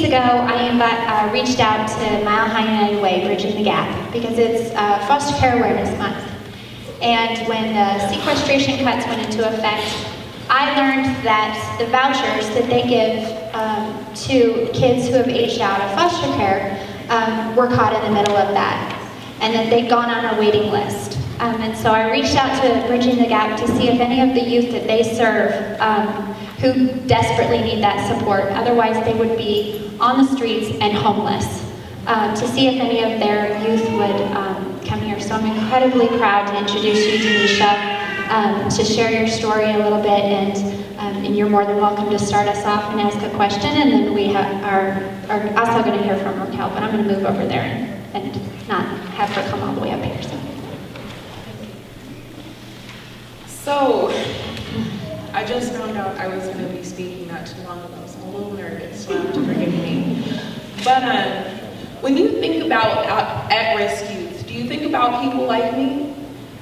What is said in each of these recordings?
ago, I reached out to Mile High United Way, Bridging the Gap, because it's Foster Care Awareness Month. And when the sequestration cuts went into effect, I learned that the vouchers that they give to kids who have aged out of foster care were caught in the middle of that, and that they'd gone on a waiting list. And so I reached out to Bridging the Gap to see if any of the youth that they serve who desperately need that support, otherwise they would be on the streets and homeless, to see if any of their youth would come here. So I'm incredibly proud to introduce you, Daunitia, to share your story a little bit, and you're more than welcome to start us off and ask a question, and then we are also going to hear from Raquel, but I'm going to move over there and not have her come all the way up here. So, I just found out I was going to be speaking not too long ago, so I'm a little nervous, so you have to forgive me. But when you think about at-risk youth, do you think about people like me?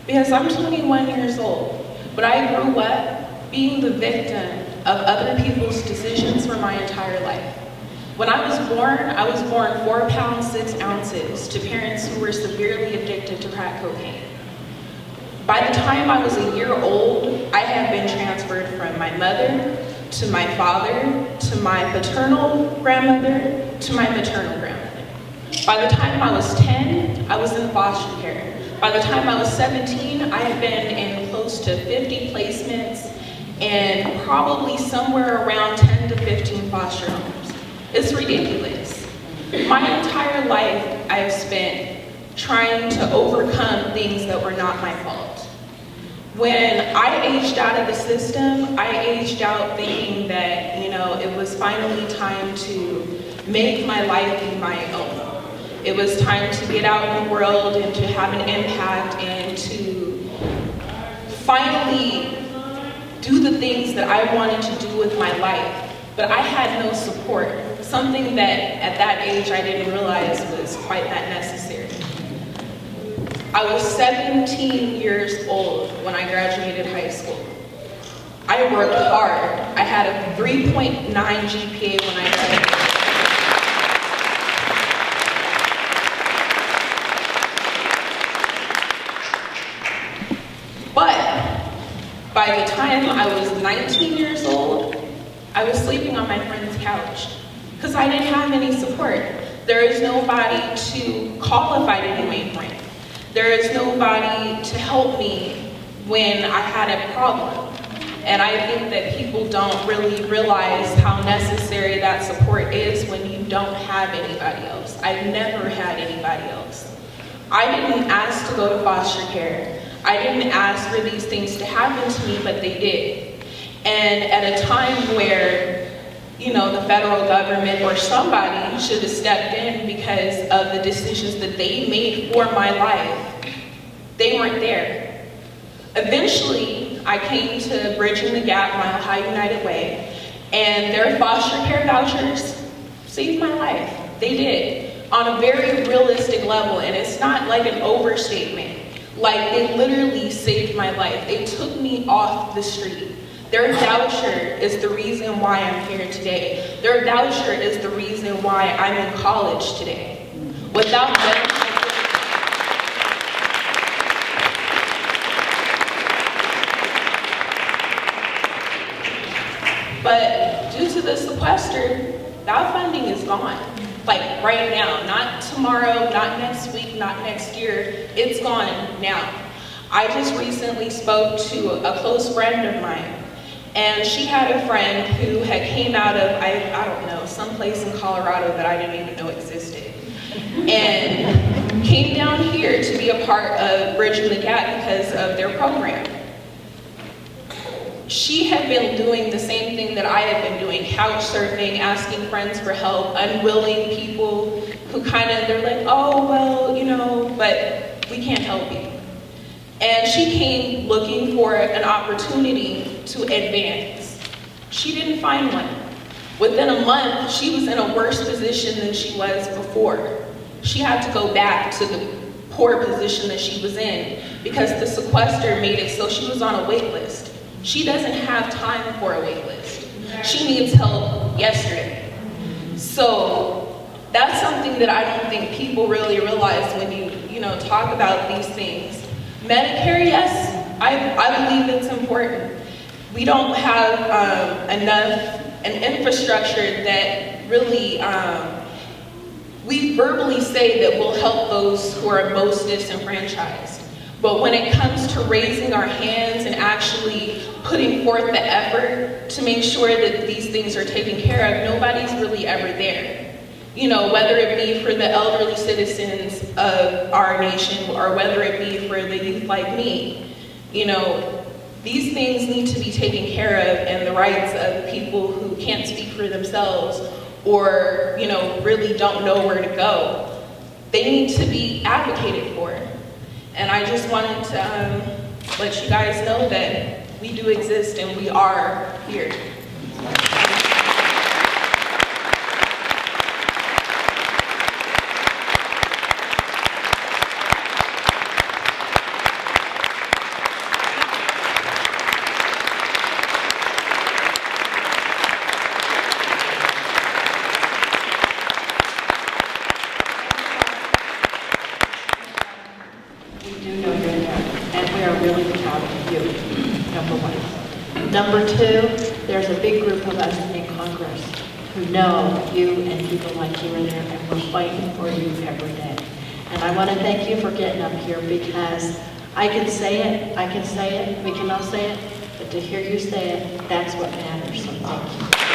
Because I'm 21 years old, but I grew up being the victim of other people's decisions for my entire life. When I was born 4 pounds 6 ounces to parents who were severely addicted to crack cocaine. By the time I was a year old, I had been transferred from my mother to my father to my paternal grandmother to my maternal grandmother. By the time I was 10, I was in foster care. By the time I was 17, I had been in close to 50 placements and probably somewhere around 10 to 15 foster homes. It's ridiculous. My entire life I have spent trying to overcome things that were not my fault. When I aged out of the system, I aged out thinking that, it was finally time to make my life be my own. It was time to get out in the world and to have an impact and to finally do the things that I wanted to do with my life. But I had no support, something that at that age I didn't realize was quite that necessary. I was 17 years old when I graduated high school. I worked hard. I had a 3.9 GPA when I graduated. But by the time I was 19 years old, I was sleeping on my friend's couch because I didn't have any support. There is nobody to call if I didn't make rent. There is nobody to help me when I had a problem. And I think that people don't really realize how necessary that support is when you don't have anybody else. I've never had anybody else. I didn't ask to go to foster care. I didn't ask for these things to happen to me, but they did. And at a time where, the federal government or somebody should have stepped in because of the decisions that they made for my life, they weren't there. Eventually, I came to Bridging the Gap, Mile High United Way, and their foster care vouchers saved my life. They did, on a very realistic level, and it's not like an overstatement. Like, they literally saved my life. They took me off the street. Their voucher is the reason why I'm here today. Their voucher is the reason why I'm in college today. Without them, but due to the sequester, that funding is gone. Like right now, not tomorrow, not next week, not next year, it's gone now. I just recently spoke to a close friend of mine, and she had a friend who had came out of, I don't know, someplace in Colorado that I didn't even know existed, and came down here to be a part of Bridging the Gap because of their program. She had been doing the same thing that I had been doing, couch surfing, asking friends for help, unwilling people who they're like, oh, well, but we can't help you. And she came looking for an opportunity to advance. She didn't find one. Within a month, she was in a worse position than she was before. She had to go back to the poor position that she was in because the sequester made it so she was on a wait list. She doesn't have time for a wait list. She needs help yesterday. So that's something that I don't think people really realize when you know, talk about these things. Medicare, yes, I believe it's important. We don't have an infrastructure that really, we verbally say that will help those who are most disenfranchised. But when it comes to raising our hands and actually putting forth the effort to make sure that these things are taken care of, nobody's really ever there. You know, whether it be for the elderly citizens of our nation or whether it be for the youth like me, you know, these things need to be taken care of, and the rights of people who can't speak for themselves or, you know, really don't know where to go, they need to be advocated for. And I just wanted to let you guys know that we do exist and we are here. Really proud of you, number one. Number two, there's a big group of us in Congress who know you and people like you in there, and we're fighting for you every day. And I want to thank you for getting up here, because I can say it, we can all say it, but to hear you say it, that's what matters, so thank you.